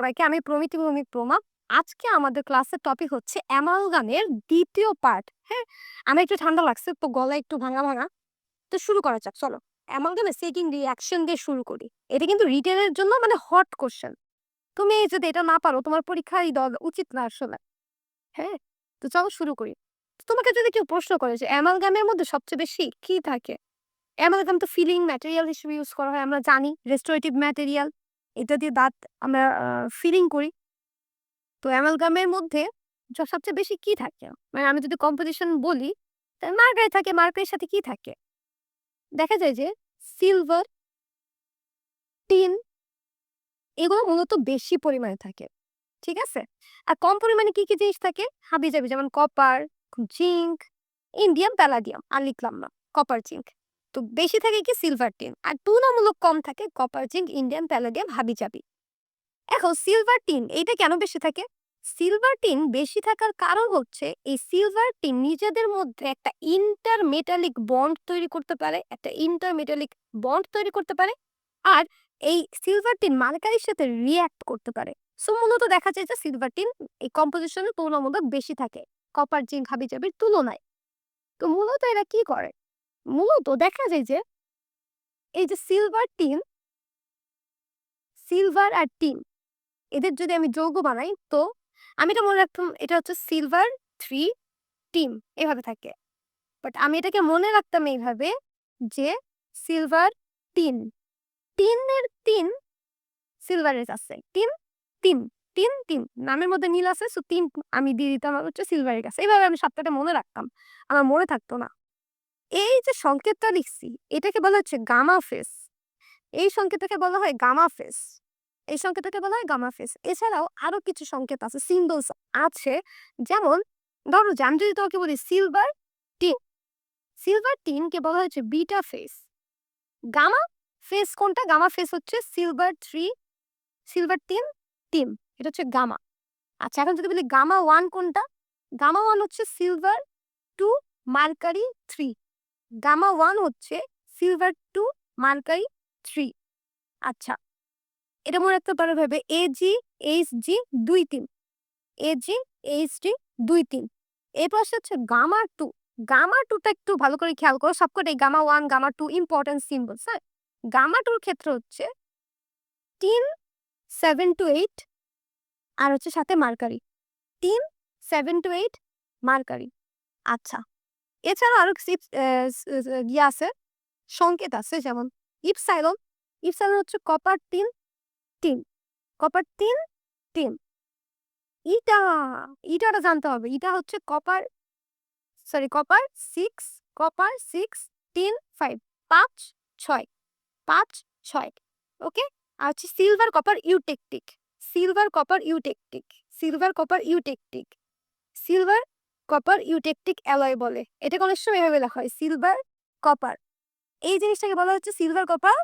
সবাইকে। আমি প্রমিতি ভৌমিক প্রমা। আজকে আমাদের ক্লাসের টপিক হচ্ছে অ্যামালগামের ২য় পার্ট। হ্যাঁ? আমার একটু ঠান্ডা লাগছে, তো গলা একটু ভাঙা। তো শুরু করা যাক, চলো। অ্যামালগামের সেটিং রিঅ্যাকশন দিয়ে শুরু করি। এটা কিন্তু রিটেনের জন্য মানে হট কোশ্চেন। তুমি যদি এটা না পারো, তোমার পরীক্ষায় দেওয়া উচিত না আসলে। হ্যাঁ? তো চলো শুরু করি। তোমাকে যদি কেউ প্রশ্ন করে যে অ্যামালগামের মধ্যে সবচেয়ে বেশি কি থাকে? অ্যামালগাম তো ফিলিং ম্যাটেরিয়াল হিসেবে ইউজ করা হয়, আমরা জানি। রেস্টোরেটিভ ম্যাটেরিয়াল, এটা দিয়ে দাঁত আমরা ফিলিং করি। তো অ্যামালগামের মধ্যে সবচেয়ে বেশি কি থাকে? মানে আমি যদি কম্পোজিশন বলি, তাহলে মার্কারি থাকে। মার্কারির সাথে কি থাকে? দেখা যায় যে সিলভার, টিন এগুলো মূলত বেশি পরিমাণে থাকে। ঠিক আছে? আর কম পরিমাণে কি জিনিস থাকে? হাবিজাবি, যেমন কপার, জিংক, ইন্ডিয়াম, প্যালাডিয়াম। আর লিখলাম না, কপার, জিংক। তো বেশি থাকে কি সিলভার, টিন। আর তুলনামূলক কম থাকে কপার, জিংক, ইন্ডিয়াম, প্যালাডিয়াম, হাবিজাবি। এখন সিলভার টিন এইটা কেন বেশি থাকে? সিলভার টিন বেশি থাকার কারণ হচ্ছে এই সিলভার টিন নিজেদের মধ্যে একটা ইন্টারমেটালিক বন্ড তৈরি করতে পারে, আর এই সিলভার টিন মার্কারির সাথে রিঅ্যাক্ট করতে পারে। সো মূলত দেখা যায় যে সিলভার টিন এই কম্পোজিশনের তুলনামূলক বেশি থাকে কপার, জিংক, হাবিজাবির তুলনায়। তো মূলত এরা কি করে? মূলত দেখা যায় যে এই যে সিলভার আর টিন এদের যদি আমি যৌগ বানাই, তো আমি এটা মনে রাখতাম এটা হচ্ছে সিলভার 3 টিন, এভাবে থাকে। বাট আমি এটাকে মনে রাখতাম এইভাবে যে সিলভার টিন, টিনের 3 সিলভারের আছে, টিন, তিন, তিন নামের মধ্যে মিল আছে, সো 3 আমি দিয়ে দিতাম হচ্ছে সিলভারের কাছে। এইভাবে আমি সবটাটা মনে রাখতাম, আমার মনে থাকতো না। এই যে সংকেতটা লিখছি, এটাকে বলা হচ্ছে গামা ফেস। এই সংকেতটাকে বলা হয় গামা ফেস। এছাড়াও আরো কিছু সংকেত আছে, সিম্বলস আছে। যেমন ধরো যে আমি যদি তোমাকে বলি টিন সিলভার টিনকে বলা হচ্ছে বিটা ফেস। গামা ফেস কোনটা? গামা ফেস হচ্ছে সিলভার টিন, এটা হচ্ছে গামা। আচ্ছা, এখন যদি বলি গামা ওয়ান কোনটা? গামা ওয়ান হচ্ছে সিলভার 2 মার্কারি 3। গামা ওয়ান হচ্ছে সিলভার 2 মার্কারি 3। আচ্ছা, এটা মনে রাখতে পারো ভাবে AgHg 2 3, AgHg 2 3। এরপর আসছে হচ্ছে গামা 2। গামা 2টা একটু ভালো করে খেয়াল করো, সবকটাই গামা 1 গামা 2 ইম্পর্টেন্ট সিম্বলস। হ্যাঁ, গামা 2র ক্ষেত্রে হচ্ছে টিন 7 to 8 আর হচ্ছে সাথে মার্কারি, টিন 7 to 8 মার্কারি। আচ্ছা, এছাড়াও আরো ইয়ে আছে, সংকেত আছে, যেমন ইপসাইলন। ইপসাইলন হচ্ছে টিন কপার তিন টিন। ইটা ইটাটা জানতে হবে। ইটা হচ্ছে কপার 6, টিন 5, 5 6, 5 6। ওকে। আর হচ্ছে সিলভার কপার ইউটেকটিক অ্যালয় বলে। এটাকে অনেক সময় এভাবে লেখা হয়, সিলভার কপার। এই জিনিসটাকে বলা হচ্ছে সিলভার কপার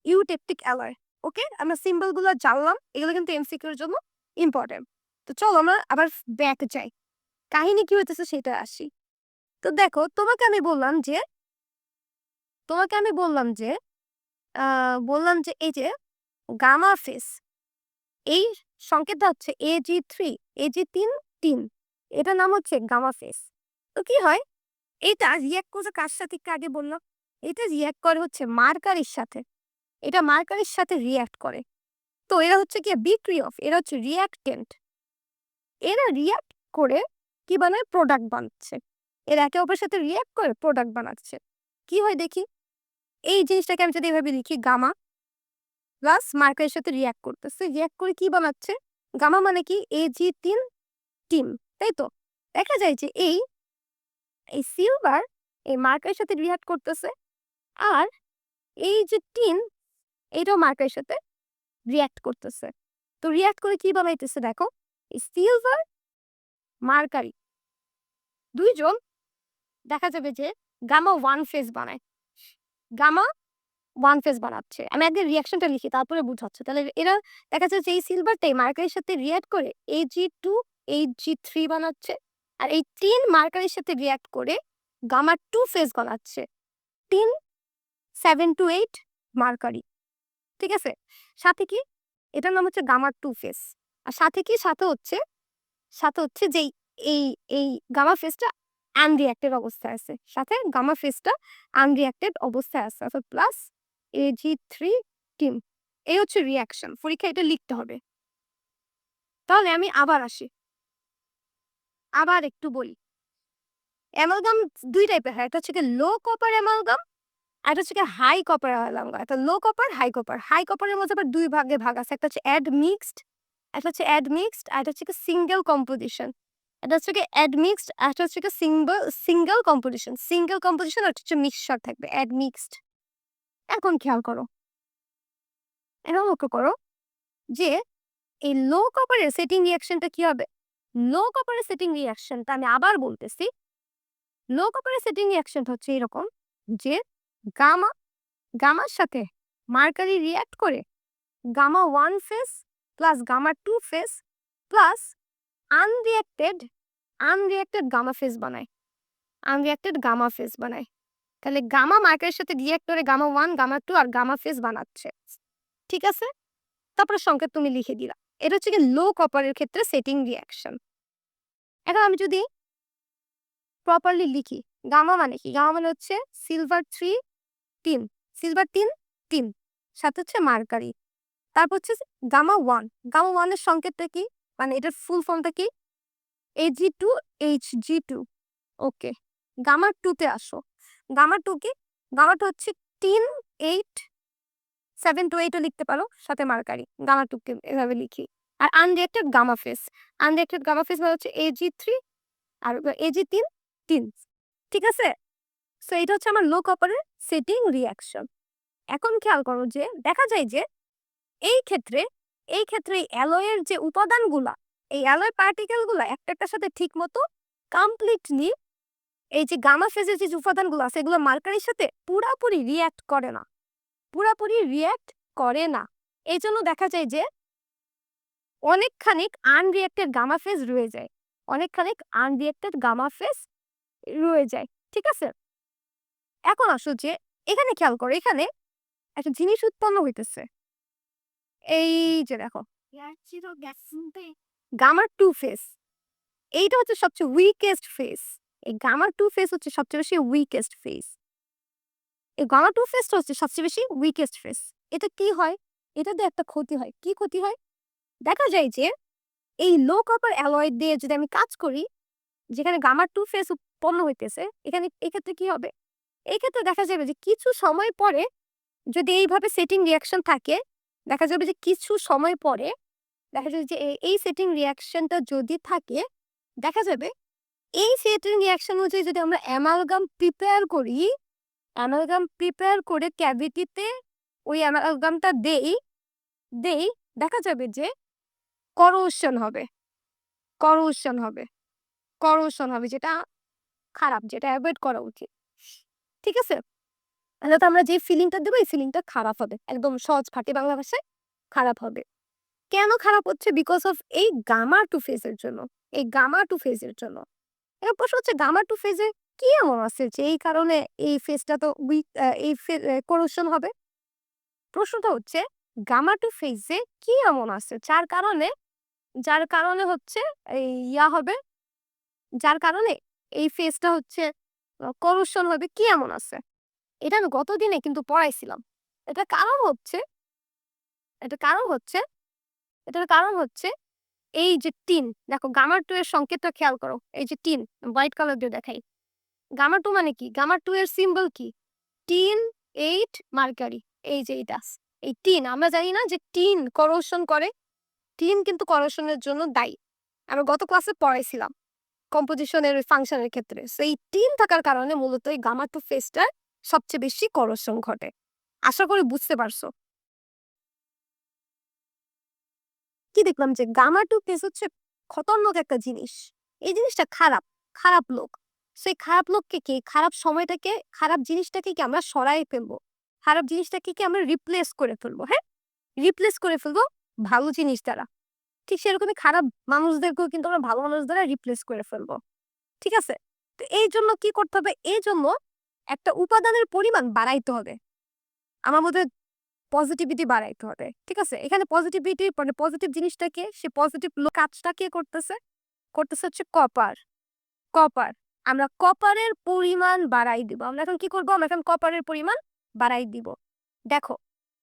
ইউটেকটিক অ্যালয়। ওকে, আমরা সিম্বল গুলো জানলাম, এগুলো কিন্তু এমসিকিউর জন্য ইম্পর্টেন্ট। তো চলো আমরা আবার ব্যাক যাই, কাহিনী কি হইতেছে সেটা আসি। তো দেখো, তোমাকে আমি বললাম যে এই যে গামা ফেস, এই সংকেতটা হচ্ছে Ag3 টিন, এটার নাম হচ্ছে গামা ফেস। তো কি হয়, এটা রিয়াক্ট করছে কার সাথে একটু আগে বললাম, এটা রিয়াক্ট করে হচ্ছে মার্কারির সাথে। এটা মার্কারির সাথে রিয়াক্ট করে। তো এরা হচ্ছে কি বিক্রিয়ক, এরা হচ্ছে রিয়াক্টেন্ট। এরা রিয়াক্ট করে কি বানায়? প্রোডাক্ট বানাচ্ছে। এরা একে অপরের সাথে রিয়াক্ট করে প্রোডাক্ট বানাচ্ছে। কি হয় দেখি, এই জিনিসটাকে আমি যদি এভাবে লিখি, গামা প্লাস মার্কারের সাথে রিয়াক্ট করতেছে, রিয়াক্ট করে কি বানাচ্ছে? গামা মানে কি? Ag3 টিন, তাই তো? দেখা যায় যে এই এই সিলভার এই মার্কারের সাথে রিয়াক্ট করতেছে, আর এই যে টিন এটাও মার্কারের সাথে রিয়াক্ট করতেছে। তো রিয়াক্ট করে কি বানাইতেছে দেখো, এই সিলভার মার্কারি দুইজন দেখা যাবে যে গামা ওয়ান ফেজ বানাচ্ছে। আমি আগে রিয়াকশনটা লিখি, তারপরে বুঝাচ্ছে। তাহলে এরা দেখা যাচ্ছে এই সিলভারটাই মার্কারের সাথে রিয়াক্ট করে Ag2 Ag3 বানাচ্ছে, আর এই টিন মার্কারের সাথে রিয়াক্ট করে গামা 2 ফেজ বানাচ্ছে, টিন 7 to 8 মার্কারি। ঠিক আছে? সাথে কি এটার নাম হচ্ছে গামা টু ফেজ। আর সাথে কি সাথে হচ্ছে যে এই এই গামা ফেজটা আনরিঅ্যাক্টেড অবস্থায় আছে, সাথে গামা ফেজটা আনরিঅ্যাক্টেড অবস্থায় আছে, অর্থাৎ প্লাস Ag3 টিম। এই হচ্ছে রিয়াকশন, পরীক্ষা এটা লিখতে হবে। তাহলে আমি আবার আসি, আবার একটু বলি। অ্যামালগাম দুই টাইপের হয়, একটা হচ্ছে লো কপার অ্যামালগাম, আর একটা হচ্ছে হাই কপার অ্যামালগাম। একটা low copper, high copper. High কপারের মধ্যে আবার দুই ভাগে ভাগ আছে, একটা হচ্ছে অ্যাডমিক্সড, একটা হচ্ছে অ্যাডমিক্সড, আর একটা হচ্ছে সিঙ্গেল কম্পোজিশন। এটা হচ্ছে অ্যাডমিক্সড, আর একটা হচ্ছে সিঙ্গেল কম্পোজিশন। সিঙ্গেল কম্পোজিশন আর হচ্ছে মিক্সচার থাকবে অ্যাডমিক্সড। এখন খেয়াল করো, এখন লক্ষ্য করো যে এই লো কপারের সেটিং রিঅ্যাকশনটা কি হবে। লো কপারের সেটিং রিঅ্যাকশনটা আমি আবার বলতেছি, লো কপারের সেটিং রিঅ্যাকশনটা হচ্ছে এরকম যে গামা গামার সাথে মার্কারি রিঅ্যাক্ট করে gamma 1 phase plus gamma 2 phase plus unreacted unreacted gamma phase বানায়, আনরিঅ্যাক্টেড গামা ফেজ বানায়। তাহলে গামা মার্কারের সাথে রিঅ্যাক্ট করে গামা 1 গামা 2 আর গামা ফেজ বানাচ্ছে, ঠিক আছে। তারপরে সংকেত তুমি লিখে দিলা। এটা হচ্ছে কি লো কপারের ক্ষেত্রে সেটিং রিঅ্যাকশন। এখন আমি যদি প্রপারলি লিখি, গামা মানে কি, গামা মানে হচ্ছে সিলভার 3 3, সিলভার 3 3, সাথে হচ্ছে মার্কারি। তারপর হচ্ছে গামা 1, গামা 1 এর সংকেতটা কি, মানে এটার ফুল ফর্মটা কি, Ag2Hg2। ওকে, গামা 2 তে আসো। গামা 2 কি, গামা 2 হচ্ছে 3 8 7 to 8 ও লিখতে পারো, সাথে মার্কারি। গামা 2 কে এভাবে লিখি। আর আনরিঅ্যাক্টেড গামা ফেজ, আনরিঅ্যাক্টেড গামা ফেজ মানে হচ্ছে Ag3 আর Ag3 3, ঠিক আছে। সো এটা হচ্ছে আমার লো কপারের সেটিং রিঅ্যাকশন। এখন খেয়াল করো যে দেখা যায় যে এই ক্ষেত্রে এই অ্যালয়ের যে উপাদানগুলা, এই অ্যালয় পার্টিকেলগুলা একটা একটার সাথে ঠিক মতো কমপ্লিটলি এই যে গামা ফেজের যে উপাদানগুলো আছে এগুলো মার্কারির সাথে পুরাপুরি রিঅ্যাক্ট করে না, পুরাপুরি রিঅ্যাক্ট করে না। এই জন্য দেখা যায় যে অনেকখানিক আনরিঅ্যাক্টেড গামা ফেজ রয়ে যায়, অনেকখানিক আনরিঅ্যাক্টেড গামা ফেজ রয়ে যায়, ঠিক আছে। এখন আসো যে এখানে খেয়াল করো, এখানে একটা জিনিস উৎপন্ন হইতেছে। এই যে দেখো গামার 2 ফেজ, এইটা হচ্ছে সবচেয়ে উইকেস্ট ফেজ। এই গামা 2 ফেজ হচ্ছে সবচেয়ে বেশি উইকেস্ট ফেজ। এই গামা 2 ফেজটা হচ্ছে সবচেয়ে বেশি উইকেস্ট ফেজ। এটা কি হয়, এটাতে একটা ক্ষতি হয়। কি ক্ষতি হয়, দেখা যায় যে এই লো কপার অ্যালয় দিয়ে যদি আমি কাজ করি, যেখানে গামা 2 ফেজ উৎপন্ন হইতেছে, এখানে এক্ষেত্রে কি হবে, এই ক্ষেত্রে দেখা যাবে যে কিছু সময় পরে যদি এইভাবে সেটিং রিঅ্যাকশন থাকে, দেখা যাবে যে কিছু সময় পরে দেখা যাবে যে এই সেটিং রিঅ্যাকশনটা যদি থাকে, দেখা যাবে এই সেটিং রিঅ্যাকশন অনুযায়ী যদি আমরা অ্যামালগাম প্রিপেয়ার করি, অ্যামালগাম প্রিপেয়ার করে ক্যাভিটিতে ওই অ্যামালগামটা দেই দেই দেখা যাবে যে করোশন হবে, করোশন হবে, করোশন হবে, যেটা খারাপ, যেটা অ্যাভয়েড করা উচিত, ঠিক আছে। তাহলে আমরা যে ফিলিংটা দেবো এই ফিলিংটা খারাপ হবে, একদম সহজ খাঁটি বাংলা ভাষায় খারাপ হবে। কেন খারাপ হচ্ছে, বিকজ অফ এই গামা 2 ফেজের জন্য, এই গামা 2 ফেজের জন্য। এবার প্রশ্ন হচ্ছে গামা 2 ফেজে কি এমন আছে যে এই কারণে এই ফেজটা তো উইক, এই করোশন হবে। প্রশ্নটা হচ্ছে গামা 2 ফেজে কি এমন আছে যার কারণে হচ্ছে এই হবে, যার কারণে এই ফেজটা হচ্ছে করোশন হবে, কি এমন আছে। এটা আমি গতদিনে কিন্তু পড়াইছিলাম। এটা কারণ হচ্ছে এটা কারণ হচ্ছে এটার কারণ হচ্ছে এই যে টিন, দেখো গামা 2 এর সংকেতটা খেয়াল করো, এই যে টিন হোয়াইট কালার দিয়ে দেখাই। গামা 2 মানে কি, গামা 2 এর সিম্বল কি, টিন 8 মার্কারি। এই যে এটা, এই টিন, আমরা জানি না যে টিন করোশন করে, টিন কিন্তু করোশনের জন্য দায়ী। আমরা গত ক্লাসে পড়াইছিলাম কম্পোজিশনের ফাংশনের ক্ষেত্রে। সো এই টিন থাকার কারণে মূলত এই গামা 2 ফেজটার সবচেয়ে বেশি করোশন ঘটে। আশা করি বুঝতে পারছো। কি দেখলাম যে গামা 2 ফেজ হচ্ছে খতরনাক একটা জিনিস, এই জিনিসটা খারাপ, খারাপ লোক। সেই খারাপ লোককে কি, খারাপ সময়টাকে, খারাপ জিনিসটাকে কি আমরা সরাই ফেলবো, খারাপ জিনিসটাকে কি আমরা রিপ্লেস করে ফেলবো, হ্যাঁ, রিপ্লেস করে ফেলবো ভালো জিনিস দ্বারা। ঠিক সেরকমই খারাপ মানুষদেরকেও কিন্তু আমরা ভালো মানুষ দ্বারা রিপ্লেস করে ফেলবো, ঠিক আছে। তো এই জন্য কি করতে হবে, এই জন্য একটা উপাদানের পরিমাণ বাড়াইতে হবে। আমার মধ্যে পজিটিভিটি বাড়াইতে হবে। ঠিক আছে? এখানে পজিটিভিটি মানে পজিটিভ জিনিসটাকে সে পজিটিভ কাজটা কে করতেছে? করতেছে হচ্ছে কপার। কপার। আমরা কপারের পরিমাণ বাড়াই দিব। আমরা এখন কি করব? আমরা এখন কপারের পরিমাণ বাড়াই দিব। দেখো,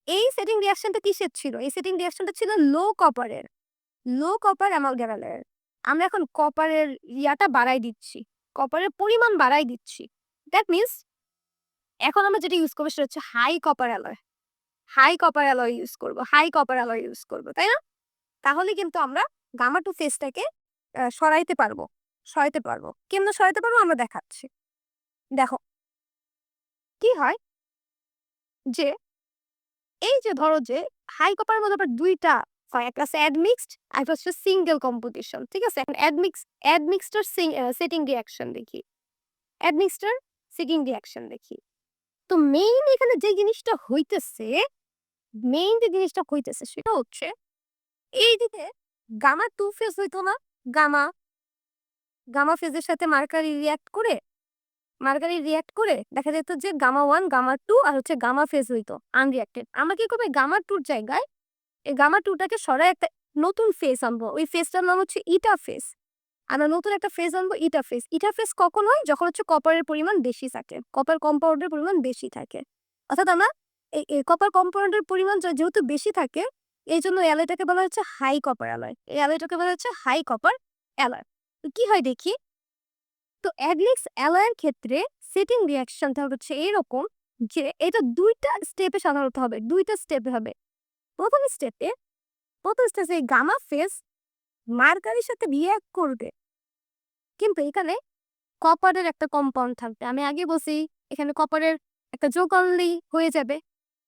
এই সেটিং রিঅ্যাকশনটা কিসের ছিল? এই সেটিং রিঅ্যাকশনটা ছিল লো কপারের। লো কপার অ্যামালগামের। আমরা এখন কপারের ইয়াটা বাড়াই দিচ্ছি। কপারের পরিমাণ বাড়াই দিচ্ছি। দ্যাট মিনস এখন আমরা যেটা ইউজ করব সেটা হচ্ছে high copper alloy. High copper alloy use করব। হাই কপার অ্যালয় ইউজ করব। তাই না? তাহলে কিন্তু আমরা গামা টু ফেজটাকে সরাইতে পারবো। সরাইতে পারবো। কেমনে সরাইতে পারবো আমরা দেখাচ্ছি। দেখো, কি হয় যে এই যে ধরো যে হাই কপারের মধ্যে আবার ২ টা হয়। একটা আছে অ্যাডমিক্সড আর একটা হচ্ছে সিঙ্গেল কম্পোজিশন। ঠিক আছে? এখন অ্যাডমিক্সড এর সেটিং রিঅ্যাকশন দেখি। অ্যাডমিক্সড এর সেটিং রিঅ্যাকশন দেখি। তো মেইন এখানে যে জিনিসটা হইতেছে, সেটা হচ্ছে এই দিকে গামা 2 ফেজ হইতো না? গামা গামা ফেজের সাথে মার্কারি রিঅ্যাক্ট করে দেখা যেত যে গামা 1, গামা 2 আর হচ্ছে গামা ফেজ হইতো আনরিঅ্যাক্টেড। আমরা কি করব? গামা 2 র জায়গায় এই গামা 2 টাকে সরায় একটা নতুন ফেজ আনবো। ওই ফেজটার নাম হচ্ছে ইটা ফেজ। আমরা নতুন একটা ফেজ আনবো ইটা ফেজ। ইটা ফেজ কখন হয়? যখন হচ্ছে কপারের পরিমাণ বেশি থাকে। কপার কম্পাউন্ডের পরিমাণ বেশি থাকে। অর্থাৎ আমরা এই কপার কম্পাউন্ডের পরিমাণ যেহেতু বেশি থাকে, এইজন্য এই অ্যালয়টাকে বলা হচ্ছে হাই কপার অ্যালয়। এই অ্যালয়টাকে বলা হচ্ছে হাই কপার অ্যালয়। তো কি হয় দেখি? তো অ্যাডমিক্স অ্যালয়ের ক্ষেত্রে সেটিং রিঅ্যাকশনটা হচ্ছে এরকম যে এটা ২ টা স্টেপে সাধারণত হবে। ২ টা স্টেপে হবে। প্রথম স্টেপে এই গামা ফেজ মার্কারির সাথে রিঅ্যাক্ট করবে। কিন্তু এখানে কপারের একটা কম্পাউন্ড থাকবে। আমি আগে বলছি এখানে কপারের একটা যোগ আনলেই হয়ে যাবে।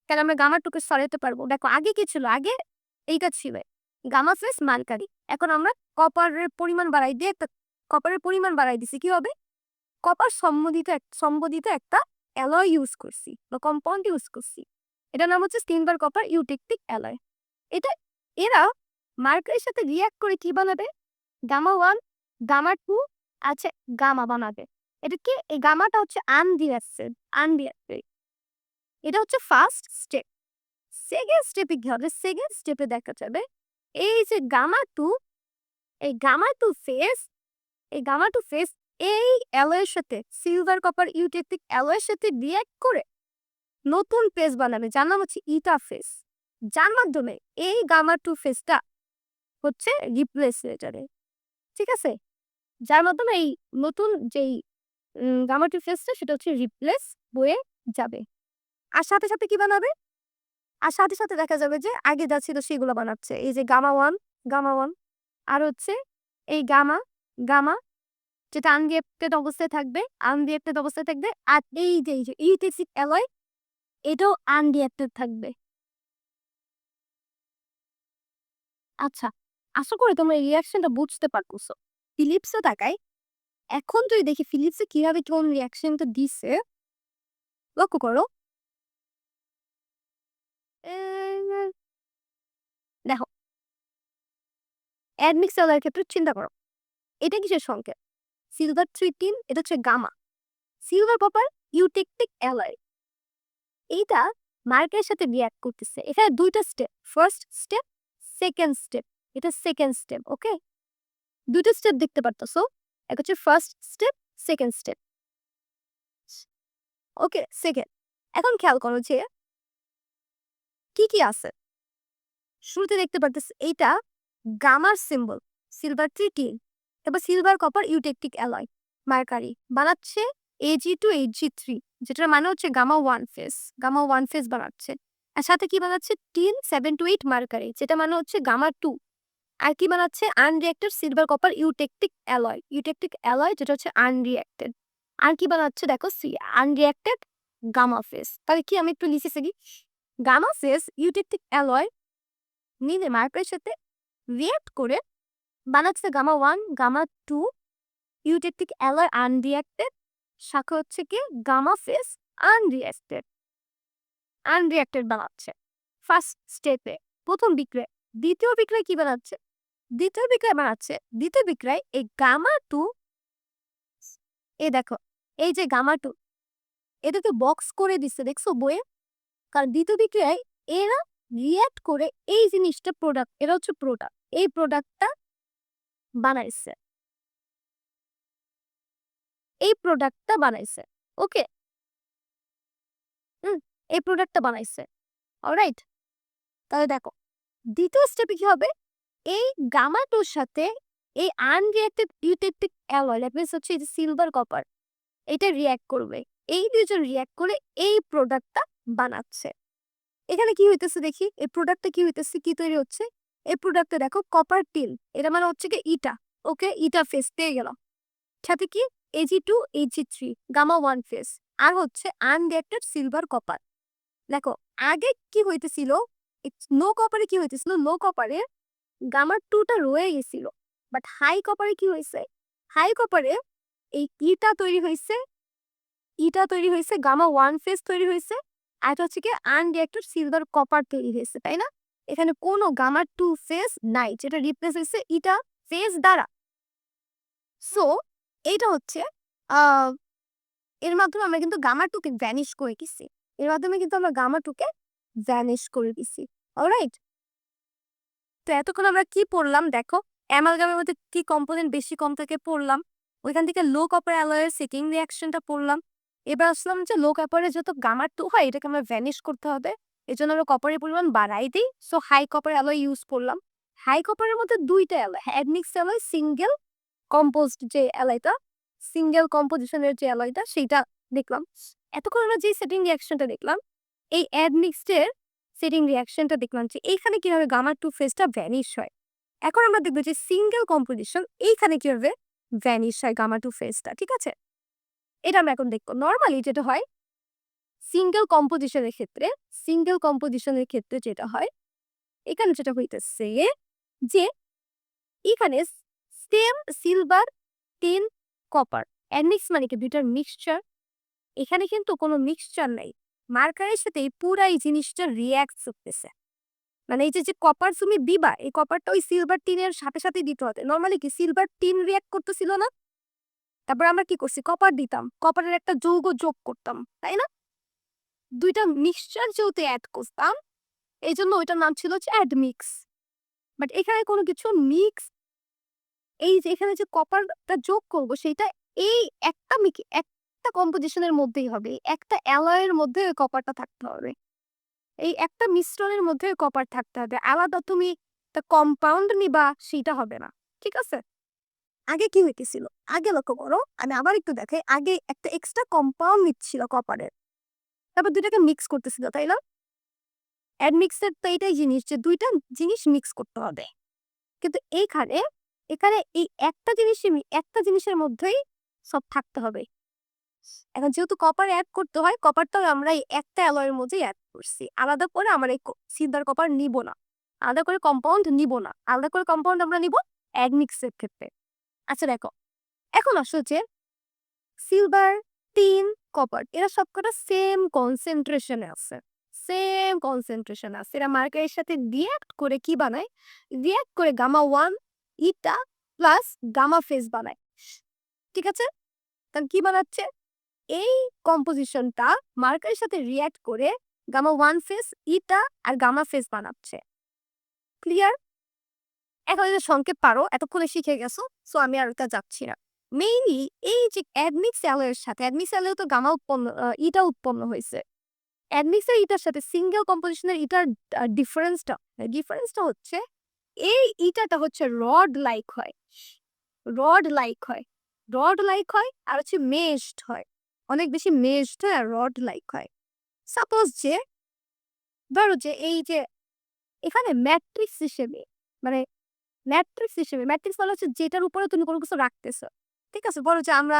কারণ আমরা গামা 2 কে সরাইতে পারবো। দেখো আগে কি ছিল? আগে এইটা ছিল গামা ফেজ মার্কারি। এখন আমরা কপারের পরিমাণ বাড়াই দিয়ে কপারের পরিমাণ বাড়াই দিছি। কি হবে? কপার সম্বন্ধিত একটা অ্যালয় ইউজ করছি বা কম্পাউন্ড ইউজ করছি। এটার নাম হচ্ছে সিলভার কপার ইউটেকটিক অ্যালয়। এটা এরা মার্কারির সাথে রিঅ্যাক্ট করে কি বানাবে? গামা 1, গামা 2 আছে গামা বানাবে। এটা কি? এই গামাটা হচ্ছে আনরিঅ্যাক্টেড। এটা হচ্ছে ফার্স্ট স্টেপ। সেকেন্ড স্টেপে কি হবে? সেকেন্ড স্টেপে দেখা যাবে এই যে গামা 2, এই গামা 2 ফেজ এই অ্যালয়ের সাথে সিলভার কপার ইউটেকটিক অ্যালয়ের সাথে রিঅ্যাক্ট করে নতুন ফেজ বানাবে যার নাম হচ্ছে ইটা ফেজ। যার মাধ্যমে এই গামা 2 ফেজটা হচ্ছে রিপ্লেস হয়ে যাবে। ঠিক আছে? যার মাধ্যমে এই নতুন যেই গামা 2 ফেজটা সেটা হচ্ছে রিপ্লেস হয়ে যাবে। আর সাথে, সাথে কি বানাবে? আর সাথে, সাথে দেখা যাবে যে আগে যা ছিল সেগুলো বানাচ্ছে। এই যে গামা 1 আর হচ্ছে এই গামা যেটা আনরিঅ্যাক্টেড অবস্থায় থাকবে। আর এই যে ইউটেক্সিক অ্যালয় এটাও আনরিঅ্যাক্টেড থাকবে। আচ্ছা, আশা করি তোমরা এই রিঅ্যাকশনটা বুঝতে পারতেছো। ফিলিপসে তাকাই। এখন যদি দেখি ফিলিপসে কিভাবে কোন রিঅ্যাকশনটা দিছে, লক্ষ্য করো। দেখো, অ্যাডমিক্স অ্যালয়ের ক্ষেত্রে চিন্তা করো। এটা কিসের সংকেত? সিলভার 3 এটা হচ্ছে gamma. Silver copper eutectic alloy. এইটা মার্কের সাথে রিঅ্যাক্ট করতেছে। এখানে ২ টা step. First step, second step. এটা সেকেন্ড স্টেপ, ওকে? ২ টা স্টেপ দেখতে পারতেছো। এক হচ্ছে first step, second step. Okay, second. এখন খেয়াল করো যে কি আছে? শুরুতে দেখতে পারতেছি এইটা গামার সিম্বল, সিলভার 3 এবার silver copper eutectic alloy mercury বানাচ্ছে Ag2 Hg3, যেটার মানে হচ্ছে গামা 1 ফেজ বানাচ্ছে। আর সাথে কি বানাচ্ছে? টিন 728 মার্কারি, যেটা মানে হচ্ছে গামা 2। আর কি বানাচ্ছে? আনরিঅ্যাক্টেড সিলভার কপার ইউটেকটিক অ্যালয় যেটা হচ্ছে আনরিঅ্যাক্টেড। আর কি বানাচ্ছে দেখো? আনরিঅ্যাক্টেড গামা ফেজ। তাহলে কি আমি একটু লিখেছি কি? গামা ফেজ ইউটেকটিক অ্যালয় নিজে মার্কারের সাথে রিঅ্যাক্ট করে বানাচ্ছে গামা 1, গামা 2 ইউটেকটিক অ্যালয় আনরিঅ্যাক্টেড। শাখা হচ্ছে কি? গামা ফেজ আনরিঅ্যাক্টেড বানাচ্ছে ফার্স্ট স্টেপে, প্রথম বিক্রিয়া। দ্বিতীয় বিক্রিয়া কি বানাচ্ছে? দ্বিতীয় বিক্রিয়ায় এই গামা 2, এই দেখো এই যে গামা 2 এটাকে বক্স করে দিচ্ছে, দেখছো বইয়ে? কারণ দ্বিতীয় বিক্রিয়ায় এরা রিঅ্যাক্ট করে এই জিনিসটা প্রোডাক্ট, এরা হচ্ছে প্রোডাক্ট, এই প্রোডাক্টটা বানাইছে, এই প্রোডাক্টটা বানাইছে। ওকে, হুম, এই প্রোডাক্টটা বানাইছে। অলরাইট, তাহলে দেখো দ্বিতীয় স্টেপে কি হবে, এই গামাটোর সাথে এই আনরিঅ্যাক্টেড ইউটেকটিক অ্যালয়, দ্যাট মিন্স হচ্ছে এই যে সিলভার কপার, এটা রিঅ্যাক্ট করবে, এই দুজন রিঅ্যাক্ট করে এই প্রোডাক্টটা বানাচ্ছে। এখানে কি হইতেছে দেখি, এই প্রোডাক্টটা কি হইতেছে, কি তৈরি হচ্ছে, এই প্রোডাক্টে দেখো কপার টিল, এটা মানে হচ্ছে কি ইটা। ওকে, ইটা ফেস পেয়ে গেল, সাথে কি Ag2 Ag3 গামা 1 ফেস, আর হচ্ছে আনরিঅ্যাক্টেড সিলভার কপার। দেখো আগে কি হইতেছিল, লো কপারে কি হইতেছিল, লো কপারে গামা 2টা রয়ে গেছিল, বাট হাই কপারে কি হয়েছে, হাই কপারে এই ইটা তৈরি হয়েছে, গামা 1 ফেজ তৈরি হয়েছে, আর এটা হচ্ছে কি আনরিঅ্যাক্টেড সিলভার কপার তৈরি হয়েছে, তাই না? এখানে কোনো গামা 2 ফেজ নাই, যেটা রিপ্লেস হয়েছে ইটা ফেজ দ্বারা। সো এইটা হচ্ছে আহ এর মাধ্যমে আমরা কিন্তু গামা 2 কে ভ্যানিশ করে দিছি, এর মাধ্যমে কিন্তু আমরা গামা 2 কে ভ্যানিশ করে দিছি। অলরাইট, তো এতক্ষণ আমরা কি পড়লাম দেখো, অ্যামালগামের মধ্যে কি কম্পোনেন্ট বেশি কম থাকে পড়লাম, ওইখান থেকে লো কপার অ্যালয়ের সেকিং রিঅ্যাকশনটা পড়লাম। এবার আসলাম যে লো কপারে যত গামা 2 হয় এটাকে আমরা ভ্যানিশ করতে হবে, এই জন্য আমরা কপারের পরিমাণ বাড়াই দিই। So high copper alloy use করলাম। হাই কপারের মধ্যে দুইটা alloy, admix alloy, single composed যে অ্যালয়টা, সিঙ্গেল কম্পোজিশনের যে অ্যালয়টা সেইটা দেখলাম। এতক্ষণ আমরা যে সেটিং রিঅ্যাকশনটা দেখলাম, এই অ্যাডমিক্সডের সেটিং রিঅ্যাকশনটা দেখলাম যে এইখানে কিভাবে গামা 2 ফেজটা ভ্যানিশ হয়। এখন আমরা দেখবো যে সিঙ্গেল কম্পোজিশন এইখানে কিভাবে ভ্যানিশ হয় গামা 2 ফেজটা, ঠিক আছে? এটা আমরা এখন দেখবো। নর্মালি যেটা হয় সিঙ্গেল কম্পোজিশনের ক্ষেত্রে, সিঙ্গেল কম্পোজিশনের ক্ষেত্রে যেটা হয়, এখানে যেটা হইতেছে যে এখানে সেম সিলভার 10 কপার অ্যাডমিক্স মানে কি দুইটার মিক্সচার, এখানে কিন্তু কোনো মিক্সচার নাই, মার্কারের সাথে এই পুরা এই জিনিসটা রিঅ্যাক্ট করতেছে। মানে এই যে যে কপার তুমি দিবা, এই কপারটা ওই সিলভার টিনের সাথে সাথে দিতে হতে। নর্মালি কি সিলভার টিন রিঅ্যাক্ট করতেছিল না, তারপর আমরা কি করছি, কপার দিতাম, কপারের একটা যৌগ যোগ করতাম, তাই না? দুইটা মিক্সচার যেহেতু অ্যাড করতাম, এই জন্য ওইটার নাম ছিল হচ্ছে অ্যাডমিক্স। বাট এখানে কোনো কিছু মিক্স, এই যে এখানে যে কপারটা যোগ করব সেটা এই একটা কম্পোজিশনের মধ্যেই হবে, একটা অ্যালয়ের মধ্যে ওই কপারটা থাকতে হবে, এই একটা মিশ্রণের মধ্যে কপার থাকতে হবে, আলাদা তুমি একটা কম্পাউন্ড নিবা সেটা হবে না, ঠিক আছে? আগে কি হইতেছিল, আগে লক্ষ্য করো, আমি আবার একটু দেখাই, আগে একটা এক্সট্রা কম্পাউন্ড নিচ্ছিল কপারের, তারপর দুইটাকে মিক্স করতেছিল, তাই না? অ্যাডমিক্সের তো এইটাই জিনিস যে দুইটা জিনিস মিক্স করতে হবে, কিন্তু এইখানে এখানে এই একটা জিনিসের মধ্যেই সব থাকতে হবে। এখন যেহেতু কপার অ্যাড করতে হয়, কপারটাও আমরা এই একটা অ্যালয়ের মধ্যেই অ্যাড করছি, আলাদা করে আমরা এই সিলভার কপার নিব না, আলাদা করে কম্পাউন্ড নিব না, আলাদা করে কম্পাউন্ড আমরা নিব অ্যাডমিক্সের ক্ষেত্রে। আচ্ছা দেখো, এখন আসো যে সিলভার, টিন, কপার এরা সবকটা সেম কনসেন্ট্রেশনে আছে, সেম কনসেন্ট্রেশন আছে, এরা মার্কারের সাথে রিঅ্যাক্ট করে কি বানায়, রিঅ্যাক্ট করে গামা 1 ইটা প্লাস গামা ফেজ বানায়, ঠিক আছে? তাহলে কি বানাচ্ছে, এই কম্পোজিশনটা মার্কারের সাথে রিঅ্যাক্ট করে গামা 1 ফেজ ইটা আর গামা ফেজ বানাচ্ছে। ক্লিয়ার? এখন এটা সংক্ষেপ পারো, এতক্ষণে শিখে গেছো, সো আমি আর এটা যাচ্ছি না। মেইনলি এই যে অ্যাডমিক্স অ্যালয়ের সাথে, অ্যাডমিক্স অ্যালয় তো গামা ইটা উৎপন্ন হয়েছে, অ্যাডমিক্সের ইটার সাথে সিঙ্গেল কম্পোজিশনের ইটার ডিফারেন্সটা হচ্ছে এই ইটাটা হচ্ছে রড লাইক হয়, রড লাইক হয়, রড লাইক হয় আর হচ্ছে মেশড হয়, অনেক বেশি মেশড হয় আর রড লাইক হয়। সাপোজ যে ধরো যে এই যে এখানে ম্যাট্রিক্স হিসেবে, মানে ম্যাট্রিক্স মানে হচ্ছে যেটার উপরে তুমি কোনো কিছু রাখতেছো, ঠিক আছে? বলো যে আমরা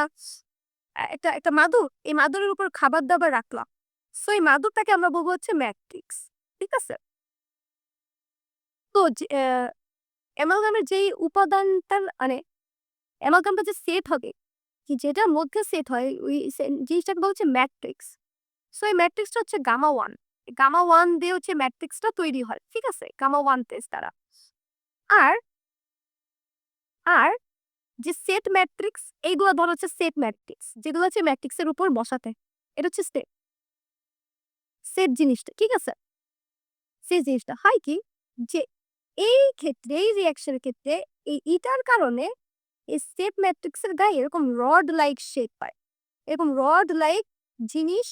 একটা একটা মাদুর, এই মাদুরের উপর খাবার দাবার রাখলাম, সো এই মাদুরটাকে আমরা বলবো হচ্ছে ম্যাট্রিক্স, ঠিক আছে? তো অ্যামালগামের যেই উপাদানটা মানে অ্যামালগামটা যে সেট হবে, কি যেটার মধ্যে সেট হয় ওই জিনিসটাকে বলা হচ্ছে ম্যাট্রিক্স। সো এই ম্যাট্রিক্সটা হচ্ছে গামা 1, গামা 1 দিয়ে হচ্ছে ম্যাট্রিক্সটা তৈরি হয়, ঠিক আছে? গামা 1 টেস্ট দ্বারা। আর আর যে সেট ম্যাট্রিক্স, এইগুলো ধর হচ্ছে সেট ম্যাট্রিক্স, যেগুলো হচ্ছে ম্যাট্রিক্সের উপর বসাতে, এটা হচ্ছে সেট, সেট জিনিসটা, ঠিক আছে? সেই জিনিসটা হয় কি যে এই ক্ষেত্রে এই রিঅ্যাকশনের ক্ষেত্রে এটার কারণে এই স্টেপ ম্যাট্রিক্সের গায়ে এরকম রড লাইক শেপ পায়, এরকম রড লাইক জিনিস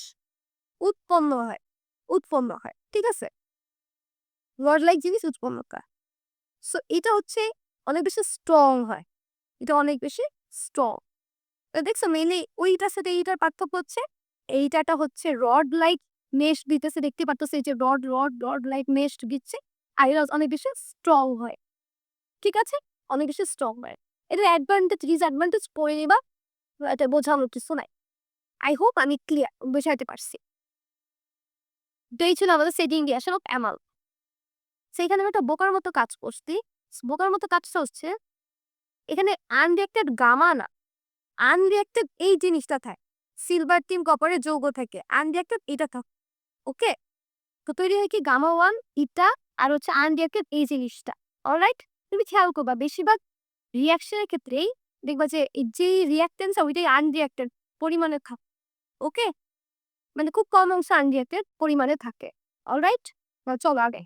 উৎপন্ন হয় ঠিক আছে, রড লাইক জিনিস উৎপন্ন করে। সো এটা হচ্ছে অনেক বেশি স্ট্রং হয়, এটা অনেক বেশি স্ট্রং। দেখছো মেইনলি ওইটার সাথে এইটার পার্থক্য হচ্ছে এইটাটা হচ্ছে রড লাইক মেশ দিতেছে, দেখতে পাচ্ছ এই যে rod rod rod like mesh দিচ্ছে, আর এটা অনেক বেশি স্ট্রং হয়, ঠিক আছে, অনেক বেশি স্ট্রং হয়। এটা অ্যাডভান্টেজ ডিসঅ্যাডভান্টেজ পড়ে নিবা, এটা বোঝানোর কিছু নাই। আই হোপ আমি ক্লিয়ার বোঝাতে পারছি। তো এই ছিল আমাদের সেটিং রিঅ্যাকশন অফ অ্যামাল। সেইখানে আমি একটা বোকার মতো কাজ করছি। বোকার মতো কাজটা হচ্ছে এখানে আনরিঅ্যাক্টেড গামা না, আনরিঅ্যাক্টেড এই জিনিসটা থাকে, সিলভার টিম কপারের যৌগ থাকে, আনরিঅ্যাক্টেড এটা থাকে। ওকে, তো তৈরি হয় কি গামা ওয়ান ইটা আর হচ্ছে আনরিঅ্যাক্টেড এই জিনিসটা। অলরাইট, তুমি খেয়াল করবা বেশিরভাগ রিঅ্যাকশনের ক্ষেত্রেই দেখবা যে যে রিঅ্যাক্টেন্স ওইটাই আনরিঅ্যাক্টেড পরিমাণে থাকে। ওকে, মানে খুব কম অংশ আনরিঅ্যাক্টেড পরিমাণে থাকে। অলরাইট, চলো আগে।